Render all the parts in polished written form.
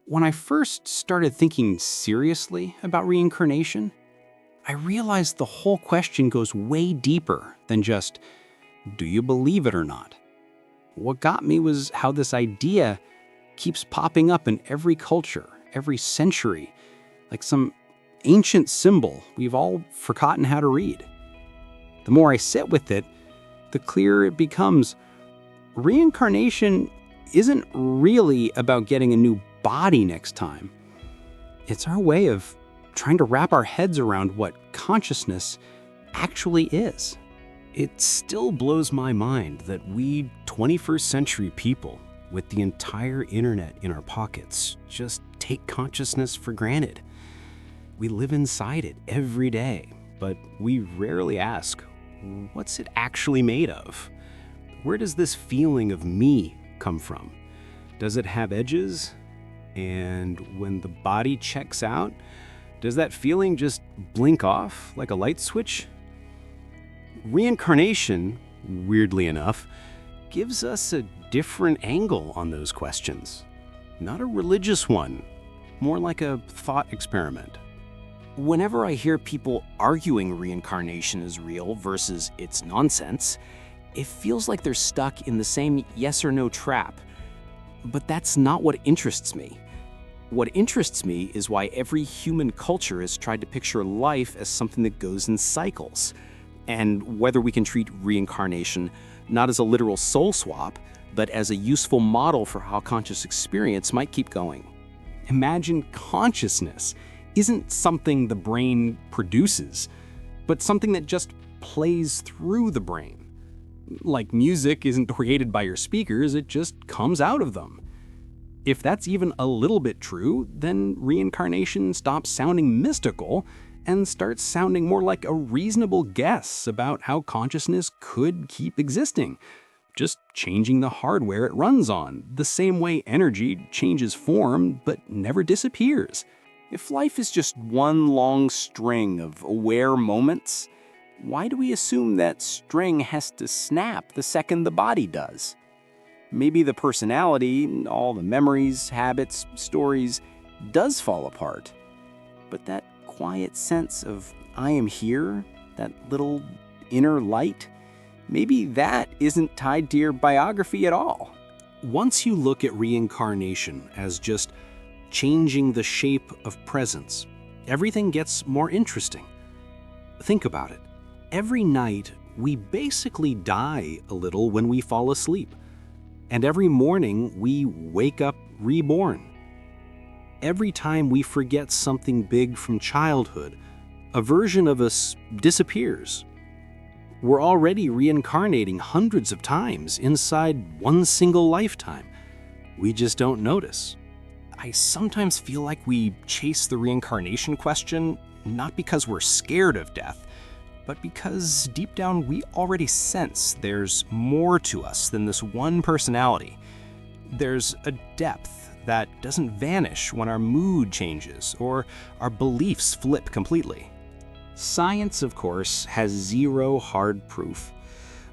When I first started thinking seriously about reincarnation, I realized the whole question goes way deeper than just, do you believe it or not? What got me was how this idea keeps popping up in every culture, every century, like some ancient symbol we've all forgotten how to read. The more I sit with it, the clearer it becomes. Reincarnation isn't really about getting a new body next time. It's our way of trying to wrap our heads around what consciousness actually is. It still blows my mind that we 21st century people with the entire internet in our pockets just take consciousness for granted. We live inside it every day, but we rarely ask, what's it actually made of? Where does this feeling of me come from? Does it have edges? And when the body checks out, does that feeling just blink off like a light switch? Reincarnation, weirdly enough, gives us a different angle on those questions. Not a religious one, more like a thought experiment. Whenever I hear people arguing reincarnation is real versus it's nonsense, it feels like they're stuck in the same yes or no trap. But that's not what interests me. What interests me is why every human culture has tried to picture life as something that goes in cycles, and whether we can treat reincarnation not as a literal soul swap, but as a useful model for how conscious experience might keep going. Imagine consciousness isn't something the brain produces, but something that just plays through the brain. Like music isn't created by your speakers, it just comes out of them. If that's even a little bit true, then reincarnation stops sounding mystical and starts sounding more like a reasonable guess about how consciousness could keep existing, just changing the hardware it runs on, the same way energy changes form but never disappears. If life is just one long string of aware moments, why do we assume that string has to snap the second the body does? Maybe the personality, all the memories, habits, stories, does fall apart. But that quiet sense of I am here, that little inner light, maybe that isn't tied to your biography at all. Once you look at reincarnation as just changing the shape of presence, everything gets more interesting. Think about it. Every night, we basically die a little when we fall asleep. And every morning, we wake up reborn. Every time we forget something big from childhood, a version of us disappears. We're already reincarnating hundreds of times inside one single lifetime. We just don't notice. I sometimes feel like we chase the reincarnation question not because we're scared of death, but because deep down we already sense there's more to us than this one personality. There's a depth that doesn't vanish when our mood changes or our beliefs flip completely. Science, of course, has zero hard proof,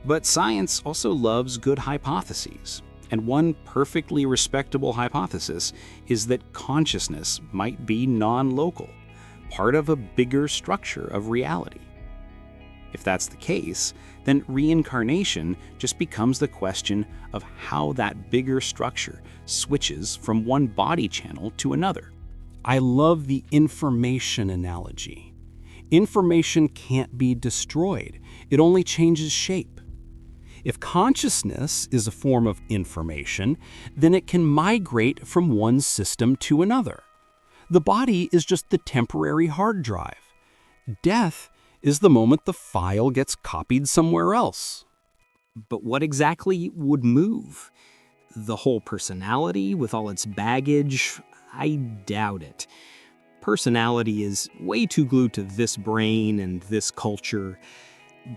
but science also loves good hypotheses. And one perfectly respectable hypothesis is that consciousness might be non-local, part of a bigger structure of reality. If that's the case, then reincarnation just becomes the question of how that bigger structure switches from one body channel to another. I love the information analogy. Information can't be destroyed. It only changes shape. If consciousness is a form of information, then it can migrate from one system to another. The body is just the temporary hard drive. Death is the moment the file gets copied somewhere else. But what exactly would move? The whole personality with all its baggage? I doubt it. Personality is way too glued to this brain and this culture.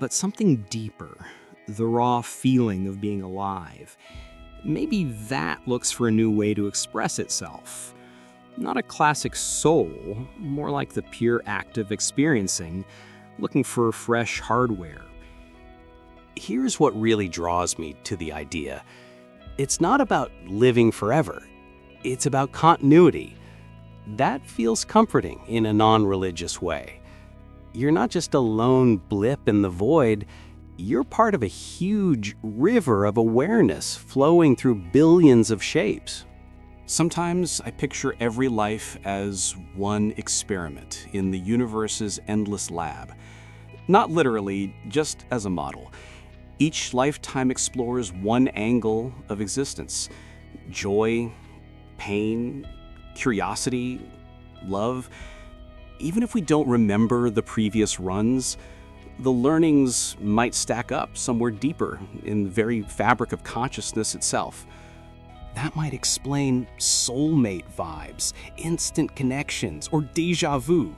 But something deeper, the raw feeling of being alive, maybe that looks for a new way to express itself. Not a classic soul, more like the pure act of experiencing, looking for fresh hardware. Here's what really draws me to the idea. It's not about living forever. It's about continuity. That feels comforting in a non-religious way. You're not just a lone blip in the void, you're part of a huge river of awareness flowing through billions of shapes. Sometimes I picture every life as one experiment in the universe's endless lab. Not literally, just as a model. Each lifetime explores one angle of existence. Joy, pain, curiosity, love. Even if we don't remember the previous runs, the learnings might stack up somewhere deeper in the very fabric of consciousness itself. That might explain soulmate vibes, instant connections, or déjà vu.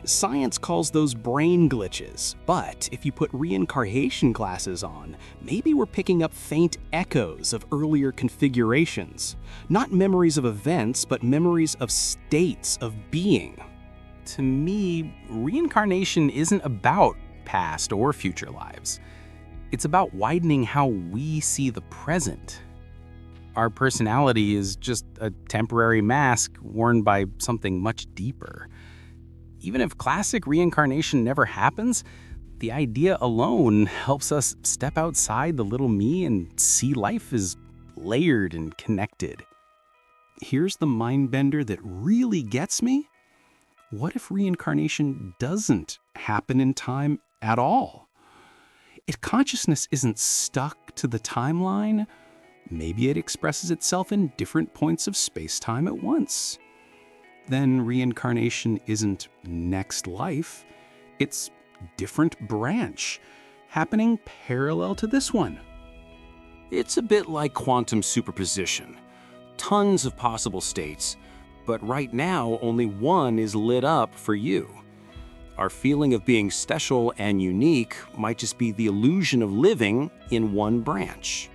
Science calls those brain glitches, but if you put reincarnation glasses on, maybe we're picking up faint echoes of earlier configurations. Not memories of events, but memories of states of being. To me, reincarnation isn't about past or future lives. It's about widening how we see the present. Our personality is just a temporary mask worn by something much deeper. Even if classic reincarnation never happens, the idea alone helps us step outside the little me and see life as layered and connected. Here's the mind bender that really gets me. What if reincarnation doesn't happen in time at all? If consciousness isn't stuck to the timeline, maybe it expresses itself in different points of space-time at once. Then reincarnation isn't next life, it's different branch, happening parallel to this one. It's a bit like quantum superposition. Tons of possible states, but right now only one is lit up for you. Our feeling of being special and unique might just be the illusion of living in one branch.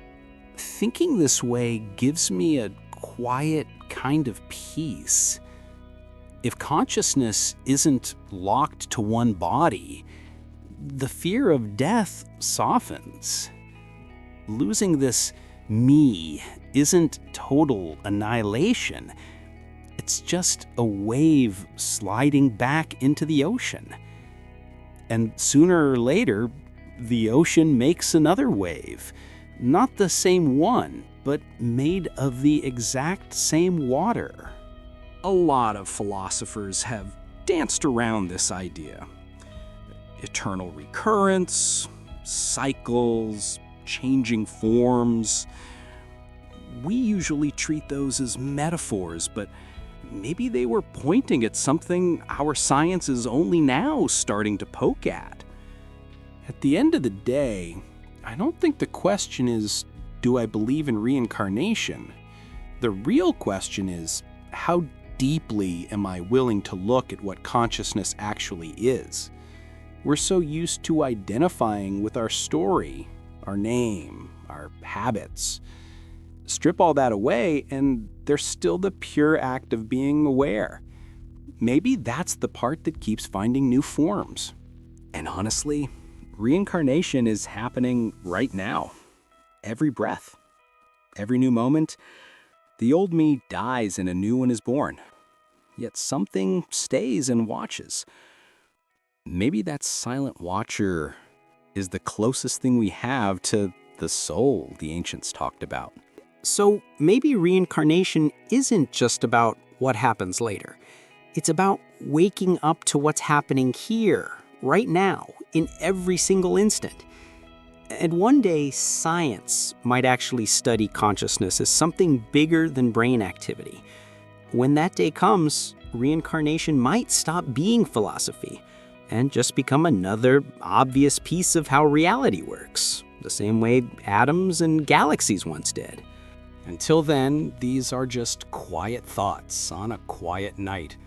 Thinking this way gives me a quiet kind of peace. If consciousness isn't locked to one body, the fear of death softens. Losing this me isn't total annihilation. It's just a wave sliding back into the ocean. And sooner or later, the ocean makes another wave. Not the same one, but made of the exact same water. A lot of philosophers have danced around this idea. Eternal recurrence, cycles, changing forms. We usually treat those as metaphors, but maybe they were pointing at something our science is only now starting to poke at. At the end of the day, I don't think the question is, do I believe in reincarnation? The real question is, how deeply am I willing to look at what consciousness actually is? We're so used to identifying with our story, our name, our habits. Strip all that away, and there's still the pure act of being aware. Maybe that's the part that keeps finding new forms. And honestly, reincarnation is happening right now. Every breath, every new moment, the old me dies and a new one is born. Yet something stays and watches. Maybe that silent watcher is the closest thing we have to the soul the ancients talked about. So maybe reincarnation isn't just about what happens later. It's about waking up to what's happening here, right now, in every single instant. And one day, science might actually study consciousness as something bigger than brain activity. When that day comes, reincarnation might stop being philosophy and just become another obvious piece of how reality works, the same way atoms and galaxies once did. Until then, these are just quiet thoughts on a quiet night.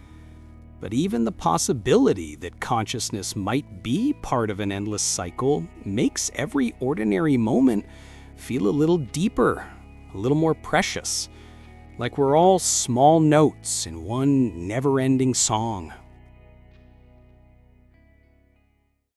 But even the possibility that consciousness might be part of an endless cycle makes every ordinary moment feel a little deeper, a little more precious, like we're all small notes in one never-ending song.